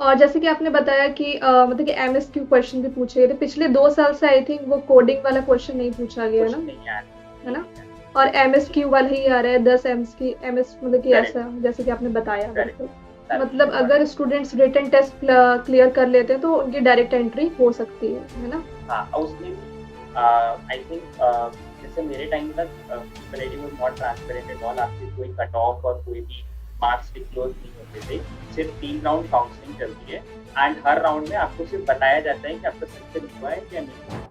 और जैसे कि आपने बताया कि मतलब कि एमएसक्यू क्वेश्चन भी पूछे गए थे पिछले 2 साल से, आई थिंक वो कोडिंग वाला क्वेश्चन नहीं पूछा गया है ना? क्वेश्चन नहीं आ रहा, है नहीं ना? नहीं आ रहा। और जी, एमएसक्यू वाला ही आ रहा है 10 एम्स की एमएस, मतलब कि करेक्ट, ऐसा जैसे कि आपने बताया करेक्ट, बिल्कुल। एब्सोल्युटली मतलब व्हाट अगर स्टूडेंट्स रिटन टेस्ट क्लियर कर लेते हैं तो उनकी डायरेक्ट एंट्री हो सकती है ना? हाँ, और उसमें भी आई थिंक जैसे मेरे टाइम तक triple was not transparent at all. आपके कोई कट ऑफ और कोई भी मार्क्स डिस्क्लोज नहीं होते थे। सिर्फ 3 राउंड काउंसलिंग चलती है एंड हर राउंड में आपको सिर्फ बताया जाता है कि आपका सिलेक्शन हुआ है या नहीं हुआ।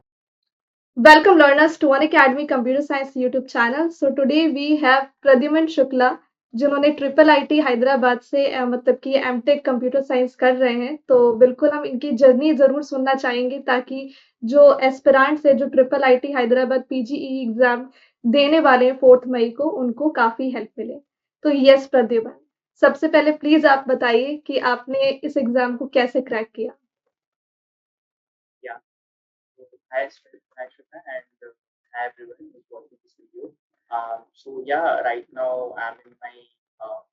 Welcome learners to Unacademy Computer Science YouTube channel. So today we have Pradyuman Shukla जिन्होंने ट्रिपल आईटी हैदराबाद से मतलब कि एमटेक कंप्यूटर साइंस कर रहे हैं। तो बिल्कुल हम इनकी जर्नी ज़रूर सुनना चाहेंगे ताकि जो एस्पिरेंट्स है जो triple IT Hyderabad PGE exam देने वाले हैं 4 मई को, उनको काफ़ी हेल्प मिले। तो यस प्रद्युमन, सबसे पहले प्लीज़ आप बताइए कि आपने इस एग्ज़ाम को कैसे क्रैक किया? Yeah. So hi Shweta, and hi everyone who's watching this video. So yeah, right now I'm in my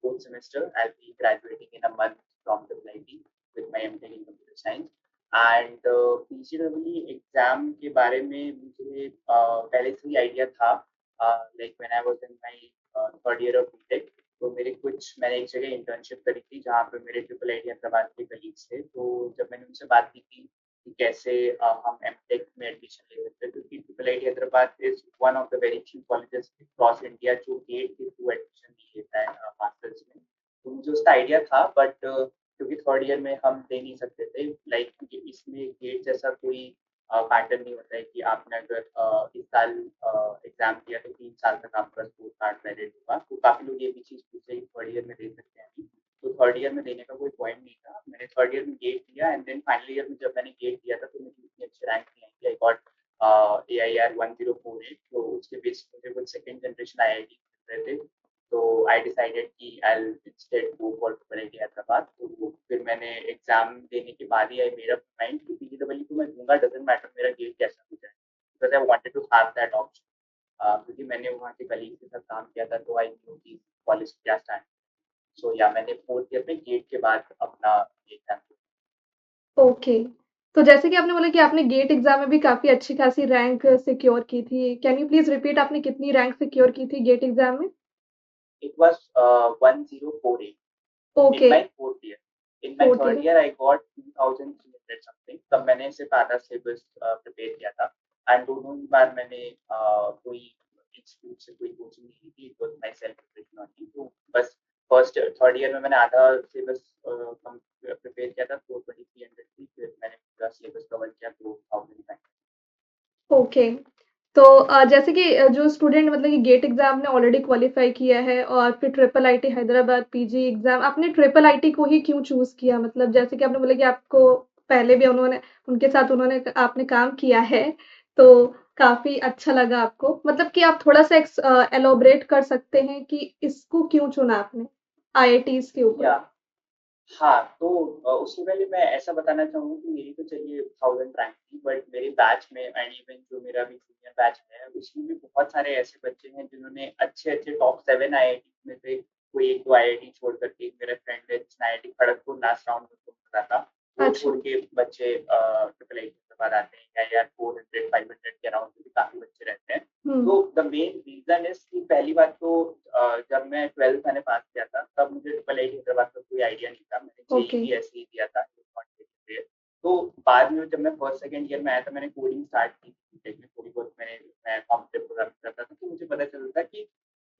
fourth semester. I'll be graduating in a month from the IIT with my MTech in computer science. And PCW exam के बारे में मुझे पहले से ही idea था। Like when I was in my third year of BTech, तो मेरे कुछ मैंने एक जगह इंटर्नशिप करी थी जहाँ पे मेरे ट्रिपल आईटी हैदराबाद के कलीग्स थे। तो जब मैंने उनसे बात की थी कि कैसे हम एमटेक में एडमिशन ले सकते हैं, क्योंकि triple IT Hyderabad is one of the very few colleges across India जो गेट के थ्रू एडमिशन नहीं लेता है मास्टर्स में। तो मुझे उसका आइडिया था, बट क्योंकि थर्ड ईयर में हम दे नहीं सकते थे। लाइक इसमें गेट जैसा कोई पैटर्न नहीं होता है कि आपने अगर इस साल एग्जाम दिया तो 3 साल तक आपका स्कोर कार्ड वैलिड होगा। तो काफी लोग ये भी चीज पूछते हैं थर्ड ईयर में दे सकते हैं नहीं। तो थर्ड ईयर में देने का कोई पॉइंट नहीं था। मैंने थर्ड ईयर में गेट दिया एंड देन फाइनल ईयर में जब मैंने गेट दिया था तो मेरी इतनी अच्छी रैंक नहीं आई थी। I got AIR 1048। तो उसके बेस मुझे कुछ सेकंड जनरेशन IIT मिल रहे थे। तो आई डिसाइडेड कि I instead go for triple IT Hyderabad. तो फिर मैंने एग्जाम देने के बाद ही आई मेड अप माइंड कि पीजीडब्ल्यू को मैं दूंगा, डजंट मैटर मेरा गेट कैसा हो जाए, because I wanted to have that option. क्योंकि मैंने वहाँ के कलीग के साथ काम किया था तो आई न्यू कि कॉलेज क्या स्टैंड। सो या मैंने फोर्थ ईयर में गेट के बाद अपना एग्जाम दिया। ओके। तो जैसे कि आपने बोला कि आपने गेट एग्ज़ाम में भी काफ़ी अच्छी खासी रैंक सिक्योर की थी। कैन यू प्लीज़ रिपीट आपने कितनी रैंक सिक्योर की थी गेट एग्ज़ाम में? It was 1048 in okay, my fourth year. In my 4th third year. Year I got 2300 something. तब मैंने सिर्फ आधा सिलेबस प्रिपेयर किया था एंड दोनों ही बार मैंने कोई इंस्टीट्यूट से कोई कोचिंग नहीं ली थी। It was my self preparation only. तो बस फर्स्ट थर्ड ईयर में मैंने आधा सिलेबस प्रिपेयर किया था, तो 2300 थी। फिर मैंने पूरा सिलेबस कवर किया तो 1000। ओके। तो जैसे कि जो स्टूडेंट मतलब कि गेट एग्ज़ाम ने ऑलरेडी क्वालीफाई किया है और फिर triple IT Hyderabad PG exam, आपने ट्रिपल आईटी को ही क्यों चूज़ किया? मतलब जैसे कि आपने बोला कि आपको पहले भी उन्होंने उनके साथ उन्होंने आपने काम किया है, तो काफ़ी अच्छा लगा आपको। मतलब कि आप थोड़ा-सा एलॉबरेट कर सकते हैं कि इसको क्यों चुना आपने आईआईटीज़ के ऊपर? या हाँ, तो उससे पहले मैं ऐसा बताना चाहूँगा कि मेरी तो चलिए 1000 रैंक थी, बट मेरे बैच में एंड इवन जो मेरा अभी जूनियर बैच है, उसमें भी बहुत सारे ऐसे बच्चे हैं जिन्होंने अच्छे-अच्छे टॉप 7 आईआईटी में से कोई 1-2 आईआईटी छोड़ कर के, एक मेरा फ्रेंड है जिसने आईआईटी खड़गपुर लास्ट राउंड में करा था, वो अच्छा। छोड़ के बच्चे ट्रिपल आईटी के बाद आते हैं, या यार 400 500 के अराउंड भी काफ़ी बच्चे रहते हैं। हुँ, तो द मेन रीज़न इज़ कि पहली बात तो जब मैं 12th मैंने पास किया था, तब मुझे ट्रिपल आईटी हैदराबाद का कोई आइडिया नहीं था। मैंने जेईई ओके। भी ऐसे ही दिया था, तो बाद में जब मैं फर्स्ट सेकंड ईयर में आया था, मैंने कोडिंग स्टार्ट की थी बीटेक में। थोड़ी बहुत मैं कॉम्पिटिटिव प्रोग्रामिंग करता था, तो मुझे पता चलता था कि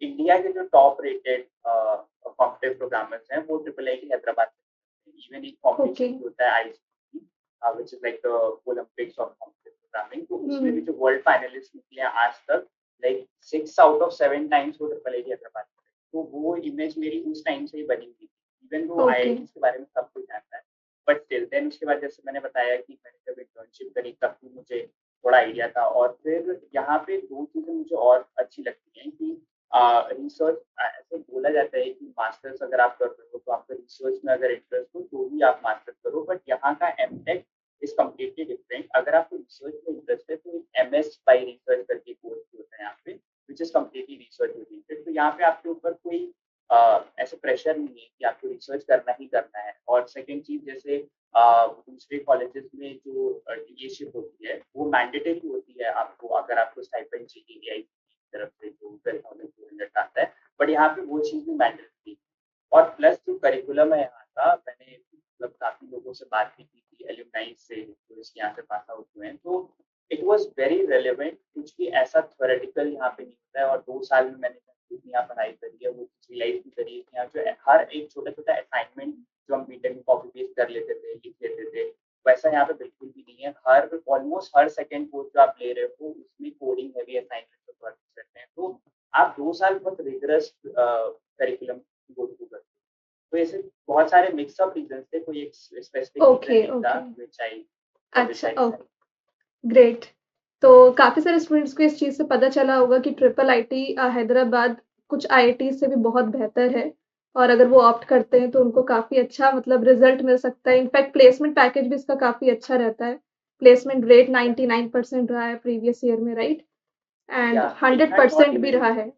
इंडिया के जो टॉप रेटेड कॉम्पिटिटिव प्रोग्रामर्स हैं, वो ट्रिपल आईटी हैदराबाद से हैं। इवन एक ओके। कॉम्पिटिशन भी होता है ICT, which is like the Olympics of competitive programming. तो हुँ, उसमें भी जो वर्ल्ड फाइनलिस्ट निकले हैं आज तक, लाइक 6 आउट ऑफ 7 टाइम्स वो ट्रिपल आईटी हैदराबाद से हैं। तो वो इमेज मेरी उस टाइम से ही बनी हुई थी। Even though okay. आईआईटीज़ के बारे में सब कुछ जानता है, बट स्टिल देन उसके बाद जैसे मैंने बताया कि मैंने जब इंटर्नशिप करी तब भी मुझे थोड़ा आइडिया था। और फिर यहाँ पे 2 चीज़ें मुझे और अच्छी लगती हैं कि रिसर्च, ऐसे बोला जाता है कि मास्टर्स अगर आप कर रहे हो तो आपका रिसर्च में अगर इंटरेस्ट हो तो ही आप मास्टर्स करो, बट यहाँ का एमटेक इज कम्प्लीटली डिफरेंट। अगर आपको रिसर्च में इंटरेस्ट है तो एमएस बाय रिसर्च करके कोर्स भी होता है यहाँ पे, which is completely research oriented. तो यहाँ पे आपके ऊपर कोई ऐसे प्रेशर नहीं है कि आपको रिसर्च करना ही करना है। और सेकंड चीज जैसे दूसरे कॉलेजेस में जो टीएशिप होती है वो मैंडेटरी होती है आपको, अगर आपको स्टाइपेंड चाहिए एआईसीटी की तरफ से जो 12,200 आता है, बट यहाँ पे वो चीज भी मैंडेटरी। और प्लस जो करिकुलम है यहाँ का, मैंने मतलब काफी लोगों से बात भी की थी एलुमनाई से जो इस यहाँ से पास आउट हुए हैं, तो इट वाज वेरी रेलेवेंट। कुछ भी ऐसा थ्योरेटिकल यहाँ पे नहीं होता है, और 2 साल में मैंने जितनी यहाँ पढ़ाई करी है वो रियलाइज भी करी है कि यहाँ जो हर एक छोटा छोटा असाइनमेंट जो हम बीटेक में कॉपी पेस्ट कर लेते थे, लिख लेते थे, वैसा यहाँ पे बिल्कुल भी नहीं है। हर ऑलमोस्ट हर सेकंड कोर्स जो आप ले रहे हो उसमें कोडिंग हैवी असाइनमेंट करते हैं, तो आप 2 साल बहुत रिगरस करिकुलम गो थ्रू करते हो। तो ऐसे बहुत सारे मिक्सअप रीजंस थे, कोई एक स्पेसिफिक रीजन ओके, नहीं था ओके। व्हिच आई अच्छा, डिसाइड। ग्रेट। तो काफ़ी सारे स्टूडेंट्स को इस चीज़ से पता चला होगा कि ट्रिपल आईटी हैदराबाद कुछ आईआईटी से भी बहुत बेहतर है, और अगर वो ऑप्ट करते हैं तो उनको काफ़ी अच्छा मतलब रिजल्ट मिल सकता है। इनफैक्ट प्लेसमेंट पैकेज भी इसका काफ़ी अच्छा रहता है। प्लेसमेंट रेट 99% रहा है प्रीवियस ईयर में, right? And Yeah, it had not 100% भी even, रहा है।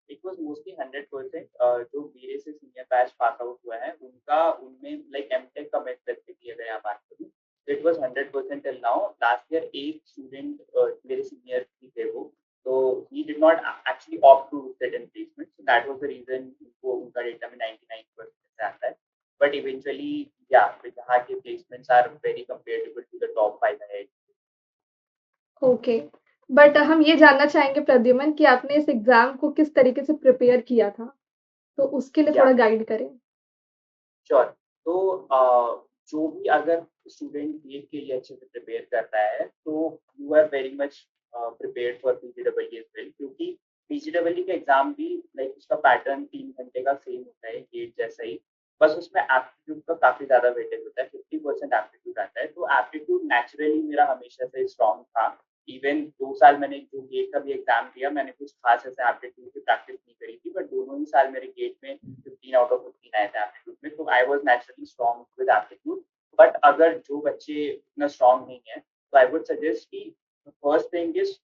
it was mostly 100%। जो मेरे से सीनियर बैच पास आउट हुआ है उनका, उनमें लाइक एमटेक का मैं स्पेसिफिकली अगर यहाँ बात करूँ, it was 100% till now. Last year एक स्टूडेंट मेरे सीनियर ही थे वो, तो he did not actually opt to sit in placement, so that was the reason उनको उनका डेटा में 99% से आता है। बट इवेंचुअली या यहाँ के placements are very comparable to the top 5 है। ओके। बट हम ये जानना चाहेंगे प्रद्युमन कि आपने इस एग्ज़ाम को किस तरीके से प्रिपेयर किया था? तो उसके लिए या थोड़ा गाइड करें। श्योर। तो जो भी अगर स्टूडेंट गेट के लिए अच्छे से प्रिपेयर कर रहा है, तो you are very much prepared for PGW as well, क्योंकि पीजीडब्ल्यू का एग्जाम भी लाइक उसका पैटर्न 3 घंटे का सेम होता है गेट जैसा ही, बस उसमें एप्टीट्यूड का काफी ज्यादा वेटेज होता है, 50% एप्टीट्यूड आता है। तो एप्टीट्यूड नेचुरली मेरा हमेशा से स्ट्रांग था। इवन 2 साल मैंने जो गेट का भी एग्जाम दिया, मैंने कुछ खास ऐसे एप्टीट्यूड की प्रैक्टिस नहीं करी थी, बट दोनों ही साल मेरे गेट में 15 आउट ऑफ 15 आए थे एप्टीट्यूड में, तो I was naturally strong with aptitude. But अगर जो बच्चे इतना स्ट्रांग नहीं है, तो आई वुड सजेस्ट कि first thing is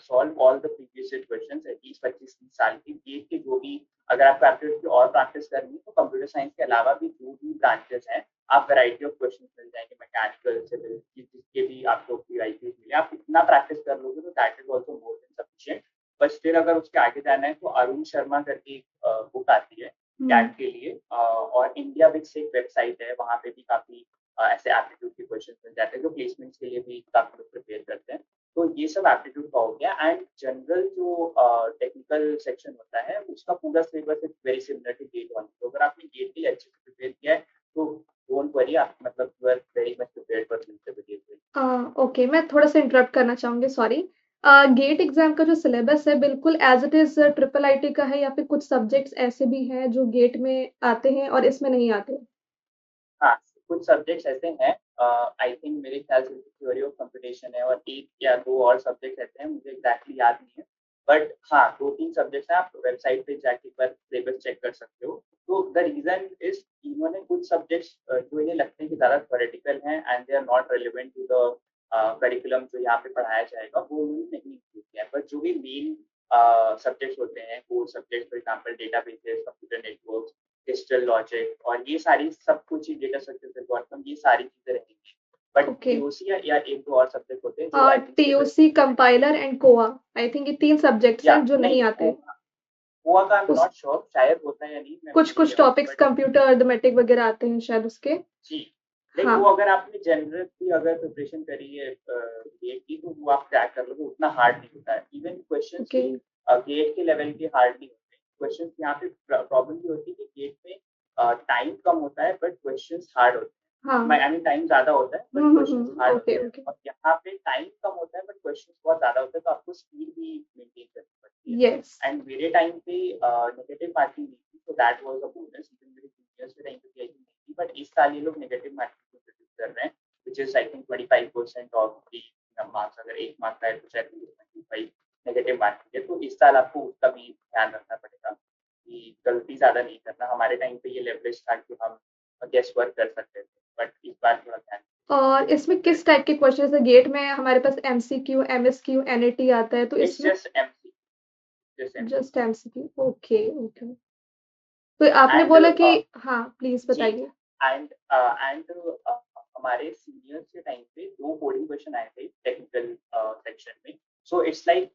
solve all the previous question at least 25-30 साल की गेट के जो भी, अगर आपको एप्टीट्यूड की और प्रैक्टिस करनी है तो कंप्यूटर साइंस के अलावा भी जो भी ब्रांचेस हैं, आप वैरायटी ऑफ क्वेश्चन मिल जाएंगे, मैकेनिकल, सिविल, जिसके भी आपको वैरायटीज मिले, आप इतना प्रैक्टिस कर लोगे तो that is also more than sufficient. But still अगर उसके आगे जाना है तो अरुण शर्मा करके एक बुक आती है हुँ। कैट के लिए, और इंडिया विक्स एक वेबसाइट है, वहाँ पे भी काफी ऐसे एप्टीट्यूड के क्वेश्चन मिल जाते हैं जो प्लेसमेंट्स के लिए भी काफी लोग प्रिपेयर करते हैं। तो ये सब एप्टीट्यूड का हो गया। एंड जनरल जो टेक्निकल सेक्शन होता है उसका पूरा syllabus is very similar to GATE one, तो अगर आपने गेट के लिए अच्छे से प्रिपेयर किया है तो डोंट वरी, आप मतलब you are very much prepared for interview. Okay, मैं थोड़ा-सा इंटरप्ट करना चाहूँगी, सॉरी। गेट एग्ज़ाम का जो सिलेबस है बिल्कुल as it is triple IT का है, या फिर कुछ सब्जेक्ट्स ऐसे भी हैं जो गेट में आते हैं और इसमें नहीं आते? हाँ, कुछ सब्जेक्ट्स ऐसे हैं, आई थिंक मेरे ख्याल से थ्योरी ऑफ कंप्यूटेशन है और 1 या 2 और सब्जेक्ट्स ऐसे हैं, मुझे एग्ज़ैक्टली याद नहीं है। बट हाँ, 2-3 सब्जेक्ट्स हैं, आप वेबसाइट पे जाके एक बार सिलेबस चेक कर सकते हो। तो द रीज़न इज़ इन्होंने कुछ सब्जेक्ट्स जो इन्हें लगते हैं कि ज़्यादा थ्योरेटिकल हैं and they are not relevant to the curriculum जो यहाँ पे पढ़ाया जाएगा, वो उन्होंने नहीं इंक्लूड किया है। बट जो भी मेन सब्जेक्ट्स होते हैं, core subjects for example databases, computer networks, digital logic और ये सारी सब कुछ ही, डेटा स्ट्रक्चर्स एल्गोरिथम, ये सारी चीज़ें रहेंगी। But okay. पीओसी या 1-2 और सब्जेक्ट होते हैं जो आई थिंक सिलेबस टीओसी, में नहीं होते। कंपाइलर एंड कोआ, आई थिंक ये 3 सब्जेक्ट्स या हैं जो नहीं, नहीं आते। गोवा का आई एम उस नॉट श्योर, शायद होता है या नहीं, मैं कुछ-कुछ मेरे टॉपिक्स बट कंप्यूटर, अरिथमेटिक वगैरह आते हैं शायद उसके। जी, लाइक हाँ, वो अगर आपने जनरल की अगर प्रिपरेशन करी है गेट की, तो वो आप क्रैक कर लोगे, उतना हार्ड नहीं होता है। Even questions okay. भी गेट के लेवल के हार्ड नहीं होते। क्वेश्चंस यहाँ पे प्रॉब्लम ये होती है कि गेट में टाइम कम होता है बट क्वेश्चंस हार्ड होते हैं। हाँ। आई मीन टाइम ज़्यादा होता है but hmm, hmm, questions hmm. Hard okay, होते हैं, ओके। और यहाँ पे टाइम कम होता है बट क्वेश्चंस बहुत ज़्यादा होते हैं, तो आपको स्पीड भी मेंटेन करनी पड़ती है। येस। एंड मेरे टाइम पे नेगेटिव मार्किंग नहीं थी, तो that was a bonus. Even मेरे जूनियर्स के टाइम पे भी आई थिंक नहीं थी, बट इस साल ये लोग नेगेटिव मार्किंग इंट्रोड्यूस कर रहे हैं, which is I think 25% of the marks. अगर 1 मार्क का है तो शायद 25 नेगेटिव मार्किंग है। तो इस साल आपको उसका भी ध्यान रखना पड़ेगा कि गलती ज़्यादा नहीं करना। हमारे टाइम पे ये लेवरेज था कि हम गेस वर्क कर सकते थे, बट इस बार थोड़ा ध्यान और इसमें किस टाइप के क्वेश्चन, जैसे गेट में हमारे पास एमसीक्यू, एमएसक्यू, एनएटी आता है, तो इट्स इसमें just MC, just MC. Just MCQ. Okay, okay. तो आपने एंड बोला कि हाँ, प्लीज़ जी, बताइए। एंड हमारे सीनियर्स के टाइम पे 2 कोडिंग क्वेश्चन आए थे टेक्निकल सेक्शन में। सो इट्स लाइक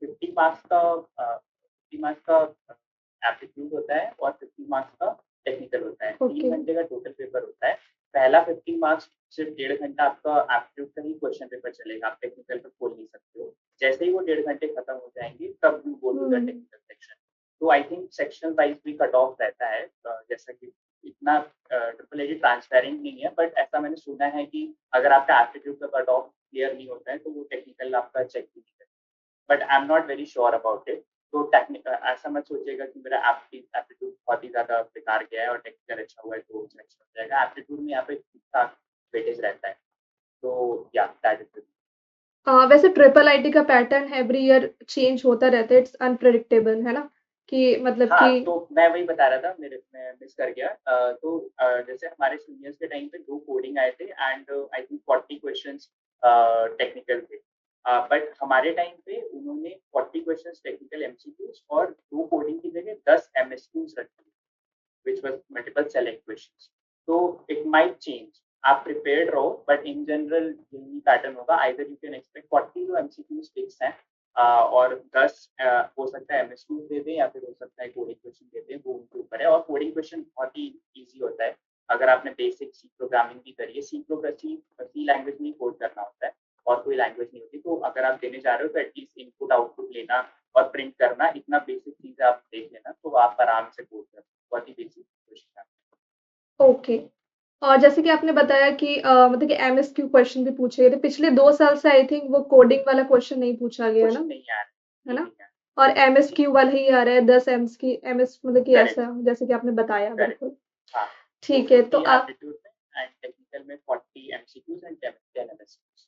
50 मार्क्स का 50 मार्क्स का एप्टीट्यूड होता है और 50 मार्क्स का टेक्निकल होता है। ओके। 3 घंटे का टोटल पेपर होता है। पहला 50 मार्क्स सिर्फ 1.5 घंटा आपका एप्टीट्यूड का ही क्वेश्चन पेपर चलेगा, आप टेक्निकल पे खोल नहीं सकते हो। जैसे ही वो 1.5 घंटे खत्म हो जाएँगे, तब you go to the um. Technical section. तो आई थिंक सेक्शन वाइज़ भी कट ऑफ रहता है, जैसा कि इतना ट्रिपल आईटी ट्रांसपेरेंट नहीं है, बट ऐसा मैंने सुना है कि अगर आपका एप्टीट्यूड का कट ऑफ क्लियर नहीं होता है, तो वो टेक्निकल आपका चेक भी नहीं करते। But I am not very sure about it. तो ऐसा मत सोचिएगा कि मेरा एप्टीट्यूड बहुत ही ज़्यादा बेकार गया है और टेक्निकल अच्छा हुआ है तो सिलेक्शन हो जाएगा। एप्टीट्यूड में यहाँ पे ठीक-ठाक वेटेज रहता है। तो या दैट इज़ इट। वैसे ट्रिपल आईटी का पैटर्न एवरी ईयर चेंज होता रहता है, इट्स अनप्रेडिक्टेबल, है ना? कि मतलब हाँ, कि तो मैं वही बता रहा था, मैं मिस कर गया। जैसे हमारे सीनियर्स के टाइम पे 2 कोडिंग आए थे and I think 40 questions technical थे। बट हमारे टाइम पे उन्होंने 40 क्वेश्चंस टेक्निकल एमसीक्यूज़ और 2 कोडिंग की जगह 10 एमएसक्यूज़ रखे, which was multiple select questions. तो इट माइट चेंज। आप प्रिपेयर्ड रहो, बट इन जनरल यही पैटर्न होगा। आइदर यू कैन एक्सपेक्ट 40 जो एमसीक्यूज़ फिक्स हैं, और 10 हो सकता है एमएसक्यूज़ दे दें या फिर हो सकता है कोडिंग क्वेश्चन दे दें, वो उनके ऊपर है। और कोडिंग क्वेश्चन बहुत ही ईज़ी होता है। अगर आपने बेसिक सी प्रोग्रामिंग भी करी है, सी लैंग्वेज में ही कोड करना होता है और कोई लैंग्वेज नहीं होती। तो अगर आप देने जा रहे हो तो एटलीस्ट इनपुट आउटपुट लेना और प्रिंट करना, इतना बेसिक चीज़ आप देख लेना, तो आप आराम से कोड कर, बहुत ही बेसिक क्वेश्चन है। ओके। और जैसे कि आपने बताया कि मतलब कि एमएसक्यू क्वेश्चन भी पूछे गए थे। पिछले 2 साल से आई थिंक वो कोडिंग वाला क्वेश्चन नहीं पूछा गया कुछ ना, नहीं आ रहा है, है ये ना? नहीं आ रहा और है। जी, एमएसक्यू वाला ही आ रहा है 10 एम्स की एमएस मतलब कि करेक्ट, ऐसा जैसे कि आपने बताया करेक्ट। बिल्कुल। हाँ, तो ठीक है, तो 50 आप एप्टीट्यूड में एंड टेक्निकल में 40 एमसीक्यूज़ एंड 10 एमएसक्यूज़।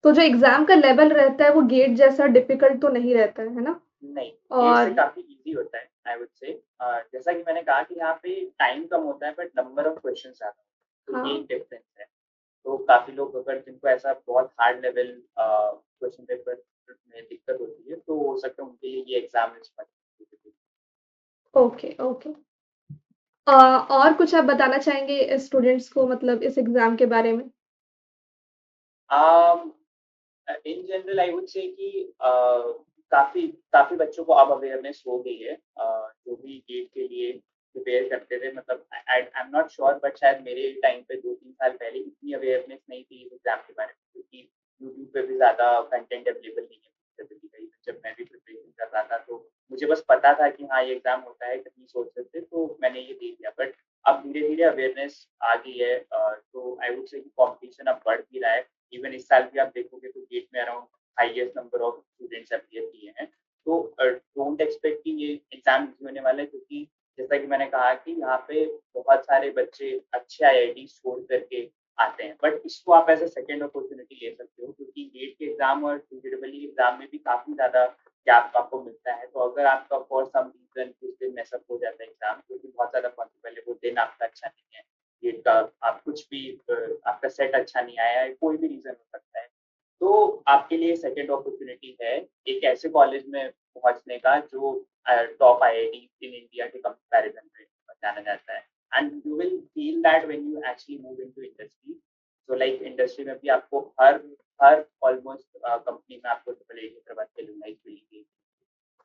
तो जो एग्ज़ाम का लेवल रहता है वो गेट जैसा डिफ़िकल्ट तो नहीं रहता है ना? नहीं, गेट से और काफ़ी ईज़ी होता है, आई वुड से। जैसा कि मैंने कहा कि यहाँ पे टाइम कम होता है बट नंबर ऑफ क्वेश्चन्स ज़्यादा होते हैं, तो ये हाँ, एक डिफरेंस है। तो काफ़ी लोग अगर जिनको ऐसा बहुत हार्ड लेवल क्वेश्चन पेपर में दिक्कत होती है, तो हो सकता है उनके लिए ये exam is much difficult. Okay, okay. और कुछ आप बताना चाहेंगे स्टूडेंट्स को मतलब इस एग्ज़ाम के बारे में? Um, in general I would say कि काफ़ी काफ़ी बच्चों को अब अवेयरनेस हो गई है। जो भी गेट के लिए प्रिपेयर करते थे, मतलब I I am not sure, but शायद मेरे टाइम पे 2-3 साल पहले इतनी अवेयरनेस नहीं थी इस एग्ज़ाम के बारे में, क्योंकि यूट्यूब पे भी ज़्यादा कंटेंट अवेलेबल नहीं है। जब मैं भी प्रिपरेशन कर रहा था, तो मुझे बस पता था कि हाँ, ये एग्ज़ाम होता है, कहीं सोच सकते, तो मैंने ये दे दिया। बट अब धीरे-धीरे अवेयरनेस आ गई है, तो आई वुड से कि कॉम्पिटिशन अब बढ़ भी रहा है। इवन इस साल भी आप देखोगे तो गेट में around highest number of students appear किए हैं। तो डोंट एक्सपेक्ट कि ये एग्ज़ाम ईज़ी होने वाला है, क्योंकि जैसा कि मैंने कहा कि यहाँ पे बहुत सारे बच्चे अच्छे आईआईटी छोड़ करके आते हैं। बट इसको आप एज़ अ सेकंड अपॉर्च्युनिटी ले सकते हो, क्योंकि गेट के एग्ज़ाम और जेईई एग्ज़ाम में भी काफ़ी ज़्यादा गैप आपको मिलता है। तो अगर आपका फॉर सम रीज़न कुछ दिन मिस अप हो जाता है एग्ज़ाम, क्योंकि बहुत ज़्यादा पॉसिबल है वो दिन आपका अच्छा नहीं है, गेट का आप कुछ भी आपका सेट अच्छा नहीं आया है, कोई भी रीज़न हो सकता है। तो आपके लिए सेकंड अपॉर्च्युनिटी है एक ऐसे कॉलेज में पहुँचने का जो टॉप आईआईटी इन इंडिया के कंपैरिज़न में जाना जाता है। And you will feel that when you actually move into industry. So like industry में भी आपको हर हर ऑलमोस्ट कंपनी में आपको ट्रिपल आई के बाद एलुमनाई मिलेंगे।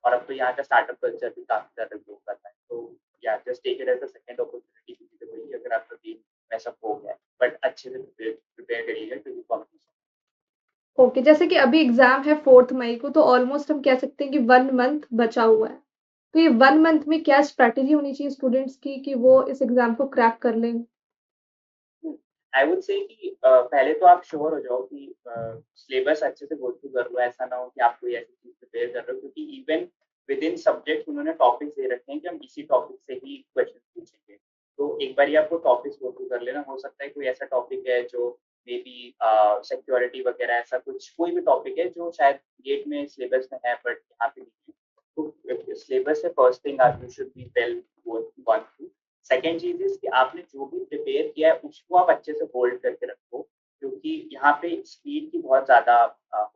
और अब तो यहाँ का स्टार्टअप कल्चर भी काफ़ी ज़्यादा ग्रो कर रहा है। तो या just take it as a second opportunity, क्योंकि वही अगर आपका गेम मैस अप हो गया है, बट अच्छे से प्रिपेयर करिएगा क्योंकि कॉम्पिटिशन। ओके, जैसे कि अभी एग्ज़ाम है 4th मई को तो ऑलमोस्ट हम कह सकते हैं कि 1 मंथ बचा हुआ है। तो ये 1 मंथ में क्या स्ट्रैटेजी होनी चाहिए स्टूडेंट्स की कि वो इस एग्ज़ाम को क्रैक कर लें? आई वुड से कि पहले तो आप श्योर हो जाओ कि सिलेबस अच्छे से गो थ्रू कर लो। ऐसा ना हो कि आप कोई ऐसी चीज़ प्रिपेयर कर रहे हो, क्योंकि इवन विद इन सब्जेक्ट उन्होंने टॉपिक्स दे रखे हैं कि हम इसी टॉपिक से ही क्वेश्चन पूछेंगे। तो एक बारी आपको टॉपिक्स गो थ्रू कर लेना। हो सकता है कोई ऐसा टॉपिक है जो मेबी सिक्योरिटी वगैरह, ऐसा कुछ कोई भी टॉपिक है जो शायद गेट में सिलेबस में है बट यहाँ पे नहीं है। तो सिलेबस है फर्स्ट थिंग, आप you should be well gone through. Second cheese is कि आपने जो भी प्रिपेयर किया है उसको आप अच्छे से होल्ड करके रखो, क्योंकि यहाँ पे स्पीड की बहुत ज़्यादा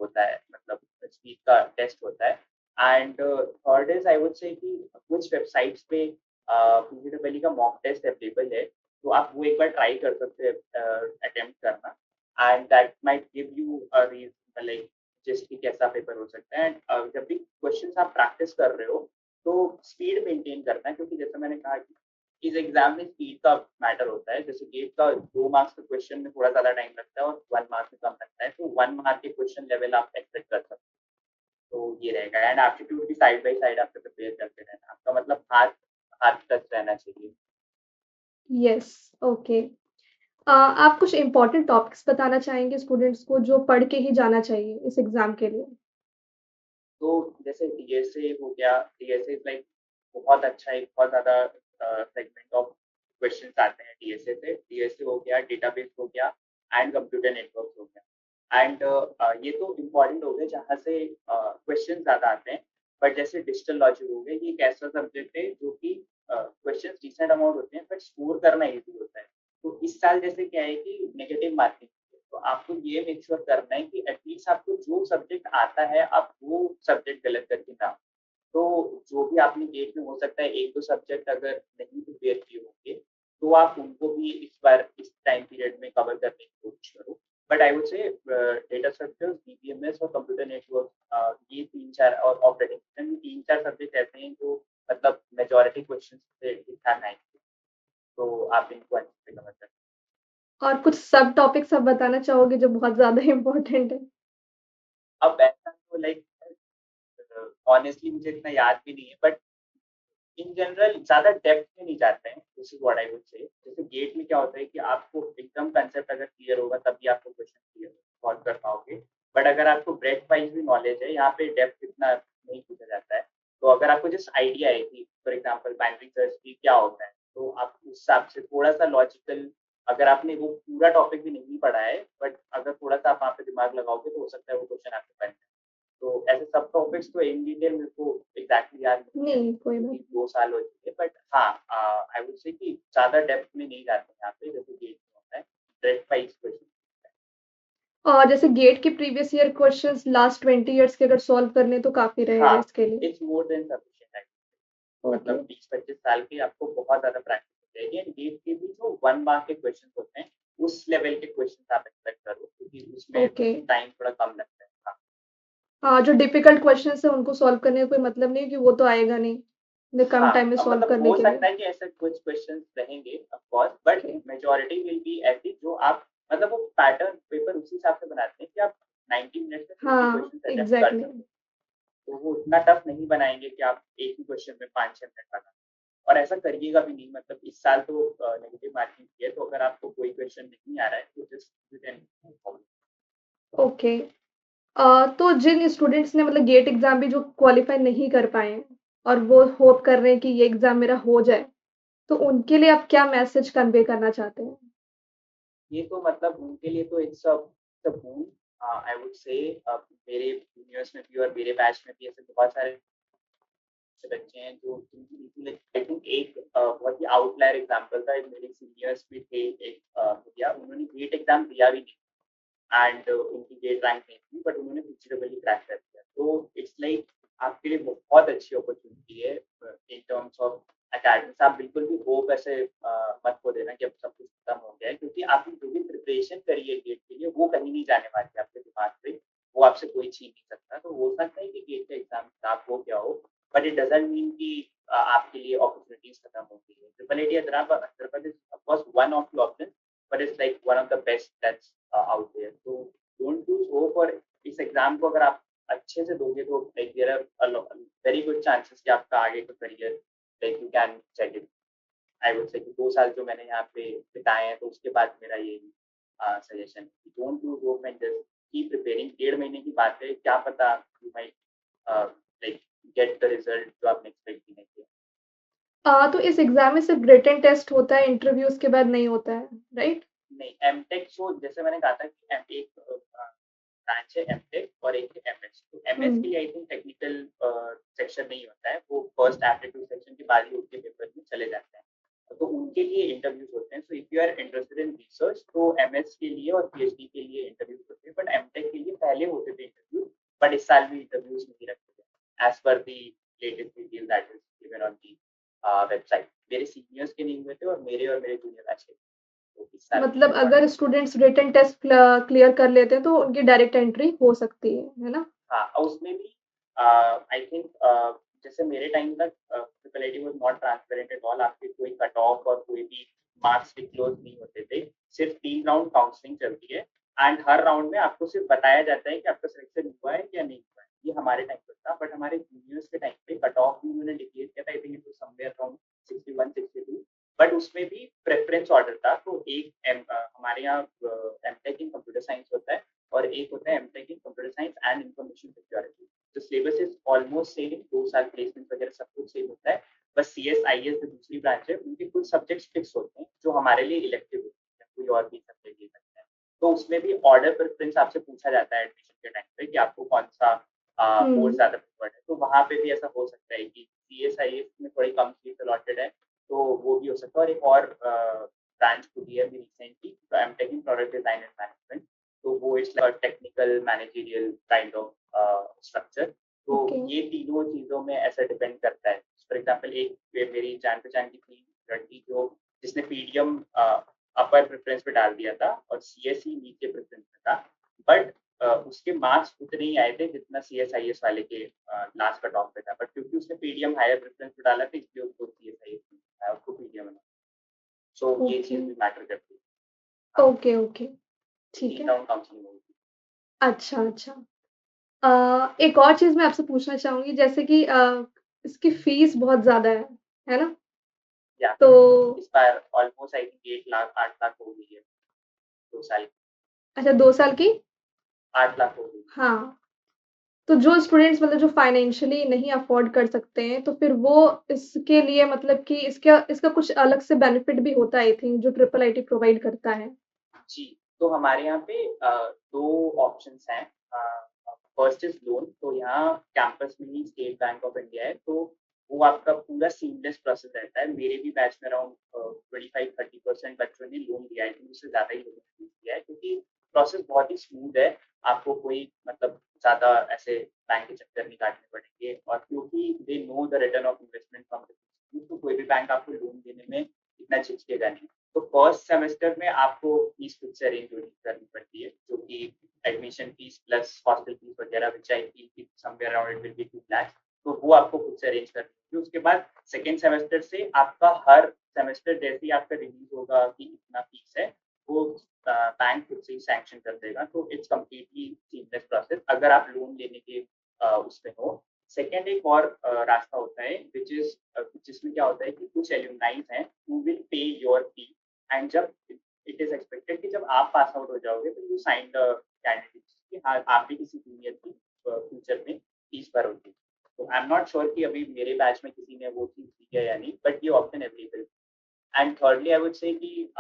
होता है, मतलब स्पीड का टेस्ट होता है। And third is I would say कि कुछ वेबसाइट्स पे पीजीडब्ल्यूई का मॉक टेस्ट अवेलेबल है, तो आप वो एक बार ट्राई कर सकते हैं अटेम्प्ट करना, and that might give you a reason like just कि कैसा पेपर हो सकता है। एंड जब भी क्वेश्चंस आप प्रैक्टिस कर रहे हो तो स्पीड मेंटेन करना है, क्योंकि जैसे मैंने कहा कि इस एग्जाम में स्पीड का मैटर होता है। जैसे गेट का 2 मार्क्स का क्वेश्चन में थोड़ा ज्यादा टाइम लगता है और 1 मार्क में कम लगता है, तो 1 मार्क के क्वेश्चन लेवल आप एक्सपेक्ट कर सकते हो। तो ये रहेगा, एंड एप्टीट्यूड भी साइड बाय साइड आपको प्रिपेयर करते रहना, आपका मतलब हाथ हाथ टच रहना चाहिए। Yes, okay. आप कुछ इम्पोर्टेंट टॉपिक्स बताना चाहेंगे स्टूडेंट्स को जो पढ़ के ही जाना चाहिए इस एग्जाम के लिए? तो जैसे डीएसए हो गया, डीएसए इज लाइक बहुत अच्छा, एक बहुत ज़्यादा सेगमेंट ऑफ क्वेश्चंस आते हैं डीएसए से। डीएसए हो गया, डेटाबेस हो गया, एंड कंप्यूटर नेटवर्क हो गया। एंड ये तो इम्पोर्टेंट हो गए जहाँ से क्वेश्चन ज़्यादा आते हैं। बट जैसे डिजिटल लॉजिक हो गया, ये एक ऐसा सब्जेक्ट है जो कि क्वेश्चन डिसेंट अमाउंट होते हैं, बट स्कोर करना ईजी होता है। तो इस साल जैसे क्या है कि नेगेटिव मार्किंग, तो आपको ये मेक श्योर करना है कि एटलीस्ट आपको जो सब्जेक्ट आता है आप वो सब्जेक्ट गलत करके ना। तो जो भी आपने गेट में हो सकता है 1-2 सब्जेक्ट अगर नहीं प्रिपेयर किए होंगे, तो आप उनको भी इस बार इस टाइम पीरियड में कवर करने की कोशिश करो। बट आई वुड से डेटा स्ट्रक्चर्स, डीबीएमएस और कंप्यूटर नेटवर्क, ये 3-4 और ऑपरेटिंग सिस्टम, ये 3-4 सब्जेक्ट ऐसे हैं जो मतलब मेजॉरिटी क्वेश्चन से ठीक-ठाक आएँगे। तो आप इनको अच्छे से कवर कर। और कुछ सब टॉपिक्स आप बताना चाहोगे जो बहुत ज़्यादा इम्पोर्टेंट है? अब ऐसा तो लाइक ऑनेस्टली मुझे इतना याद भी नहीं है, बट इन जनरल ज़्यादा डेप्थ में नहीं जाते हैं, this is what I would से। जैसे गेट में क्या होता है कि आपको एकदम कंसेप्ट अगर क्लियर होगा तभी आपको क्वेश्चन क्लियर सॉल्व कर पाओगे। बट अगर आपको ब्रेथ वाइज़ भी नॉलेज है, यहाँ पे डेप्थ इतना नहीं पूछा जाता है। तो अगर आपको जस्ट आइडिया है कि for example binary search tree क्या होता है, तो आप उस हिसाब से थोड़ा-सा लॉजिकल, अगर आपने वो पूरा टॉपिक भी नहीं पढ़ा है, बट अगर थोड़ा-सा आप वहाँ पे दिमाग लगाओगे तो हो सकता है वो क्वेश्चन आपके बन जाए। तो ऐसे सब टॉपिक्स तो इन डिटेल मेरे को एग्ज़ैक्टली याद नहीं है, नहीं, कोई बात क्योंकि नहीं। 2 साल हो चुके हैं। बट हाँ, आई वुड से कि ज़्यादा डेप्थ में नहीं जाते हैं यहाँ पे, जैसे गेट में होता है, डायरेक्ट वाइज़ क्वेश्चन। और जैसे गेट के previous year questions last 20 years के अगर सॉल्व करने तो काफ़ी रहेगा हाँ, इसके लिए। It's more than sufficient I, okay, मतलब 20-25 साल की आपको बहुत ज़्यादा प्रैक्टिस हो जाएगी, एंड गेट के भी जो 1 मार्क के क्वेश्चन होते हैं, उस लेवल के क्वेश्चन आप एक्सपेक्ट करो, क्योंकि उसमें ओके। टाइम थोड़ा कम लगता है। हाँ। हाँ, जो डिफिकल्ट क्वेश्चंस हैं उनको सॉल्व करने का कोई मतलब नहीं है कि वो तो आएगा नहीं, इतने कम हाँ, टाइम में सॉल्व मतलब करने हो के लिए। सकता है कि ऐसे कुछ क्वेश्चंस रहेंगे of course, but okay, majority will be ऐसी जो आप मतलब वो पैटर्न पेपर उसी हिसाब से बनाते हैं कि आप 90 मिनट्स में 50 हाँ, क्वेश्चंस अटेम्प्ट कर एग्ज़ैक्टली। सको। तो वो उतना टफ नहीं बनाएँगे कि आप एक ही क्वेश्चन में 5-6 मिनट लगा, और ऐसा करिएगा भी नहीं। मतलब इस साल तो नेगेटिव मार्किंग की है, तो अगर आपको कोई क्वेश्चन नहीं आ रहा है तो just you can move forward. Okay. तो जिन स्टूडेंट्स ने मतलब गेट एग्ज़ाम भी जो क्वालीफाई नहीं कर पाए हैं और वो होप कर रहे हैं कि ये एग्ज़ाम मेरा हो जाए, तो उनके लिए आप क्या मैसेज कन्वे करना चाहते हैं? ये तो मतलब उनके लिए तो it's a boon, I would से। मेरे जूनियर्स में भी और मेरे बैच में भी ऐसे बहुत सारे से बच्चे हैं जो जिनकी बिल्कुल आई थिंक एक बहुत ही आउटलायर एग्जांपल था। एक मेरे सीनियर्स भी थे, एक भैया, उन्होंने गेट एग्जाम दिया भी नहीं, एंड उनकी गेट रैंक नहीं थी, बट उन्होंने पीछे क्रैक कर दिया। तो इट्स लाइक आपके लिए बहुत अच्छी अपॉर्चुनिटी है इन टर्म्स ऑफ एकेडमिक्स। आप बिल्कुल भी होप ऐसे मत खो देना कि अब सब कुछ खत्म हो गया है, क्योंकि आपने जो भी प्रिपरेशन करी है गेट के लिए वो कहीं नहीं जाने वाली है आपके दिमाग से, वो आपसे कोई छीन नहीं सकता। तो हो सकता है कि गेट का एग्जाम खराब हो गया हो, बट इट डजंट मीन कि आपके लिए अपॉर्चुनिटीज खत्म हो गई है। Triple IT Hyderabad is of course one of the option, but it's like one of the best that's out there. तो डोंट लूज होप, और इस एग्जाम को अगर आप अच्छे से दोगे तो like there are very good chances कि आपका आगे का career like you can set it. I would say कि 2 साल जो मैंने यहाँ पे बिताए हैं, तो उसके बाद मेरा यही सजेशन है कि don't lose hope and just keep preparing. 1.5 महीने की बात है, क्या पता you might like get the result जो आपने एक्सपेक्ट भी नहीं किया। तो इस एग्ज़ाम में सिर्फ़ रिटन टेस्ट होता है, इंटरव्यू उसके बाद नहीं होता है, राइट? नहीं, एमटेक सो जैसे मैंने कहा था कि एक ब्रांच है एमटेक और एक है एमएस। तो हुँ, एमएस के लिए आई थिंक टेक्निकल सेक्शन नहीं होता है, वो फर्स्ट एप्टीट्यूड सेक्शन के बाद ही उनके पेपर में चले जाते हैं। तो उनके लिए इंटरव्यूज होते हैं। So if you are interested in research तो एमएस के लिए और पीएचडी के लिए इंटरव्यूज होते हैं, बट एमटेक के लिए पहले होते थे इंटरव्यू, बट इस साल भी इंटरव्यूज नहीं रखते थे as per the latest detail that is given on the website. मेरे सीनियर्स के नहीं हुए थे और मेरे जूनियर बैच के। तो इस साल मतलब मुझे अगर स्टूडेंट्स रिटन टेस्ट क्लियर कर लेते हैं तो उनकी डायरेक्ट एंट्री हो सकती है ना? हाँ, और उसमें भी आई थिंक जैसे मेरे टाइम तक triple IT was not transparent at all. आपके कोई कट ऑफ और कोई भी मार्क्स डिक्लोज नहीं होते थे। सिर्फ 3 राउंड काउंसलिंग चलती है एंड हर राउंड में आपको सिर्फ बताया जाता है कि आपका सिलेक्शन हुआ है या नहीं हुआ है। ये हमारे टाइम पर था, बट हमारे जूनियर्स के टाइम पे कट ऑफ भी उन्होंने डिक्लेयर किया था। I think it was somewhere around 61 62, but उसमें भी प्रेफरेंस ऑर्डर था। तो एक हमारे यहाँ एमटेक इन कंप्यूटर साइंस होता है और एक होता है MTech in computer science and information security. तो सिलेबस इज ऑलमोस्ट सेम, 2 साल प्लेसमेंट वगैरह सब कुछ सेम होता है। बस सीएस आईएस जो दूसरी ब्रांच है उनके कुछ सब्जेक्ट्स फिक्स होते हैं जो हमारे लिए इलेक्टिव होते हैं, कोई और भी सब्जेक्ट ले सकते हैं। तो उसमें भी ऑर्डर प्रेफरेंस आपसे पूछा जाता है एडमिशन के टाइम पे कि आपको कौन सा कोर्स हुँ। ज्यादा प्रिफर्ड है। तो वहाँ पे भी ऐसा हो सकता है कि सीएस आईएस में थोड़ी कम सीट अलॉटेड है, तो वो भी हो सकता है। और एक और ब्रांच खुली है अभी recently, MTech in product design and management. तो वो it's like technical managerial kind of structure. तो ओके। ये तीनों चीजों में ऐसा डिपेंड करता है। फॉर एग्जाम्पल एक मेरी जान पहचान की थी लड़की जो जिसने पीडीएम अपर प्रेफरेंस पे डाल दिया था और सीएसई नीचे प्रेफरेंस में था, बट उसके मार्क्स उतने ही आए थे जितना सीएसआईएस वाले के लास्ट कट ऑफ पे था। बट क्योंकि उसने पीडीएम हायर प्रेफरेंस पे डाला था इसलिए उसको सीएसआईएस मिला, उसको पीडीएम। सो ये ओके। चीज भी मैटर करती है। हाँ, ओके, ओके। ठीक 3 है। राउंड काउंसलिंग होगी। अच्छा, अच्छा। एक और चीज़ मैं आपसे पूछना चाहूँगी जैसे कि इसकी फ़ीस बहुत ज़्यादा है ना? या तो इस बार almost I think 8 lakh 8 lakh हो गई है 2 साल की। अच्छा 2 साल की? 8 लाख हो गई। हाँ। तो जो स्टूडेंट्स मतलब जो फाइनेंशियली नहीं अफ़ोर्ड कर सकते हैं, तो फिर वो इसके लिए मतलब कि इसका इसका कुछ अलग से बेनिफिट भी होता है आई थिंक जो ट्रिपल आईटी प्रोवाइड करता है। जी, तो हमारे यहाँ पे 2 ऑप्शंस हैं। First is loan. तो यहाँ कैंपस में ही स्टेट बैंक ऑफ इंडिया है, तो वो आपका पूरा सीमलेस प्रोसेस रहता है। मेरे भी बैच में अराउंड 25-30% बच्चों ने लोन लिया है, उससे ज़्यादा ही लोगों ने लिया है क्योंकि प्रोसेस बहुत ही स्मूथ है। आपको कोई मतलब ज़्यादा ऐसे बैंक के चक्कर नहीं काटने पड़ेंगे, और क्योंकि they know the return of investment from the institute, तो कोई भी बैंक आपको लोन देने में इतना झिझकेगा नहीं। तो फर्स्ट सेमेस्टर में आपको फीस खुद से अरेंज करनी पड़ती है, जो कि admission fees plus hostel fees वगैरह, which I think somewhere around it will be 2 lakh. तो वो आपको खुद से अरेंज करनी होगी। उसके बाद सेकंड सेमेस्टर से आपका हर सेमेस्टर जैसे ही आपका रिलीज होगा कि इतना फीस है, वो बैंक खुद से ही सैंक्शन कर देगा। तो इट्स कम्प्लीटली सीमलेस प्रोसेस अगर आप लोन लेने के उसमें हो। सेकेंड एक और रास्ता होता है विच इज जिसमें क्या होता है कि कुछ एल्यूमनाइज हैं who will pay your fee, and जब इट इज एक्सपेक्टेड कि जब आप पास आउट हो जाओगे तो यू साइन द कैंडिडेट कि हाँ आप भी किसी जूनियर की फ्यूचर में फीस भरोगे। तो आई एम नॉट श्योर कि अभी मेरे बैच में किसी ने वो चीज दी है या नहीं, बट ये option available. And thirdly I would say कि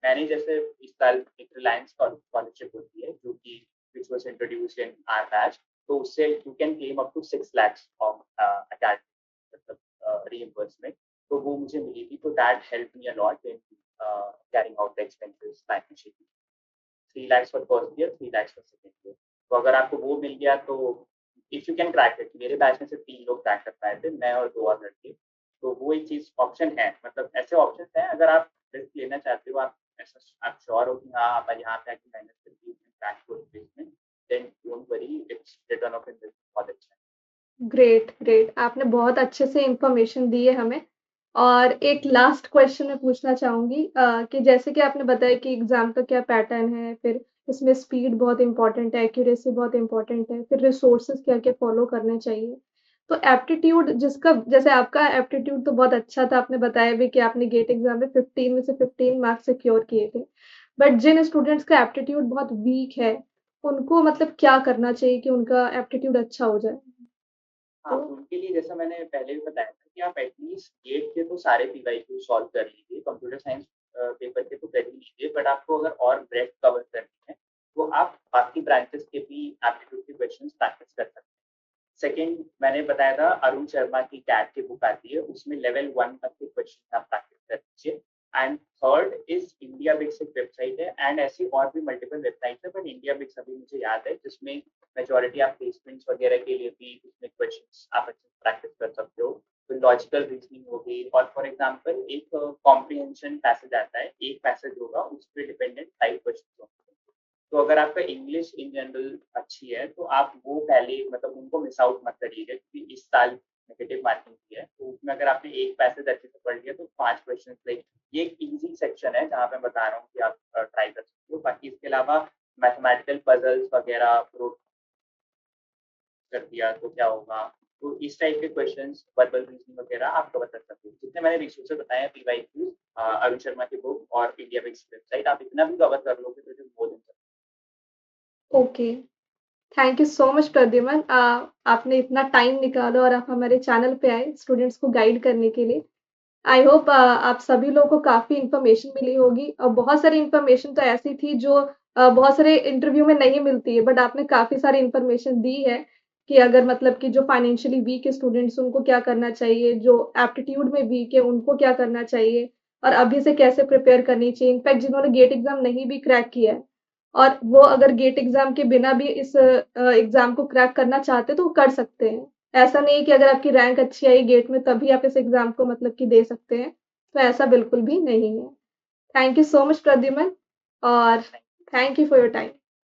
मैंने जैसे इस साल एक रिलायंस स्कॉलरशिप होती है जो कि which was introduced in our batch. तो उससे you can claim up to 6 lakhs of academic मतलब रीइंबर्समेंट। तो वो मुझे मिली थी, तो that help me a lot in carrying out the expenses financially. 3 lakhs for first year, 3 lakhs for second year. तो अगर आपको वो मिल गया तो if you can crack it, मेरे बैच में से 3 लोग क्रैक कर पाए थे, मैं और 2 और लड़के। तो वो एक चीज ऑप्शन है, मतलब ऐसे ऑप्शन है अगर आप रिस्क लेना चाहते हो, आप ऐसा आप श्योर हो कि हाँ आप यहाँ पे आके मेहनत करके crack course placement, then don't worry, it's return of investment बहुत अच्छा है। Great, great. आपने बहुत अच्छे से इन्फॉर्मेशन दी है हमें। और एक लास्ट क्वेश्चन मैं पूछना चाहूँगी कि जैसे कि आपने बताया कि एग्ज़ाम का क्या पैटर्न है, फिर इसमें स्पीड बहुत इम्पोर्टेंट है, एक्यूरेसी बहुत इम्पोर्टेंट है, फिर रिसोर्सेज़ क्या-क्या फ़ॉलो करने चाहिए। तो एप्टीट्यूड जिसका जैसे आपका एप्टीट्यूड तो बहुत अच्छा था, आपने बताया भी कि आपने गेट एग्ज़ाम में 15 में से 15 मार्क्स सिक्योर किए थे। बट जिन स्टूडेंट्स का एप्टीट्यूड बहुत वीक है, उनको मतलब क्या करना चाहिए कि उनका एप्टीट्यूड अच्छा हो जाए? हाँ, तो उनके लिए जैसा मैंने पहले भी बताया था कि आप एटलीस्ट गेट के तो सारे पीवाईक्यू सॉल्व कर लीजिए, कंप्यूटर साइंस पेपर के तो कर ही लीजिए, बट आपको अगर और ब्रेथ कवर करनी है तो आप बाकी ब्रांचेस के भी एप्टीट्यूड के क्वेश्चंस प्रैक्टिस कर सकते हैं। सेकंड मैंने बताया था अरुण शर्मा की कैट की बुक आती है, उसमें लेवल 1 तक के क्वेश्चन आप प्रैक्टिस कर लीजिए। एंड थर्ड इज इंडिया बिक्स एक वेबसाइट है, एंड ऐसी और भी मल्टीपल वेबसाइट्स है, बट इंडिया बिक्स अभी मुझे याद है, जिसमें मेजोरिटी आप प्लेसमेंट्स वगैरह के लिए भी उसमें क्वेश्चंस आप अच्छे से प्रैक्टिस कर सकते हो। फिर लॉजिकल रीजनिंग हो गई, और फॉर एग्जांपल एक कॉम्प्रिहेंशन पैसेज आता है, एक पैसेज होगा उस पे डिपेंडेंट 5 क्वेश्चन होंगे। तो अगर आपका इंग्लिश इन जनरल अच्छी है तो आप वो पहले मतलब उनको मिस आउट मत करिएगा, क्योंकि इस साल नेगेटिव मार्किंग की है, तो उसमें अगर आपने एक पैसेज अच्छे से पढ़ लिया तो 5 क्वेश्चन लाइक ये एक ईजी सेक्शन है जहाँ पे मैं बता रहा हूँ कि आप ट्राई कर सकते हो। बाकी इसके अलावा मैथमेटिकल पजल्स वगैरह कर दिया तो क्या होगा, तो इस टाइप के क्वेश्चंस, वर्बल रीजनिंग वगैरह आप कवर कर सकते हो। जितने मैंने रिसोर्सेज बताए पीवाईक्यू, अरुण शर्मा की बुक और इंडिया बिक्स वेबसाइट, आप इतना भी कवर कर लोगे तो it is more than. Okay, thank you so much Pradyuman. आपने इतना टाइम निकाला और आप हमारे चैनल पे आए स्टूडेंट्स को गाइड करने के लिए। आई होप आप सभी लोगों को काफ़ी इन्फॉर्मेशन मिली होगी, और बहुत सारी इन्फॉर्मेशन तो ऐसी थी जो बहुत सारे इंटरव्यू में नहीं मिलती है, बट आपने काफ़ी सारी इन्फॉर्मेशन दी है कि अगर मतलब कि जो फाइनेंशियली वीक स्टूडेंट्स उनको क्या करना चाहिए, जो एप्टीट्यूड में वीक है उनको क्या करना चाहिए, और अभी से कैसे प्रिपेयर करनी चाहिए। इनफैक्ट जिन्होंने गेट एग्ज़ाम नहीं भी क्रैक किया है और वो अगर गेट एग्ज़ाम के बिना भी इस एग्ज़ाम को क्रैक करना चाहते हैं तो वो कर सकते हैं। ऐसा नहीं है कि अगर आपकी रैंक अच्छी आई गेट में तभी आप इस एग्ज़ाम को मतलब कि दे सकते हैं, तो ऐसा बिल्कुल भी नहीं है। Thank you so much Pradyuman, और thank you for your time.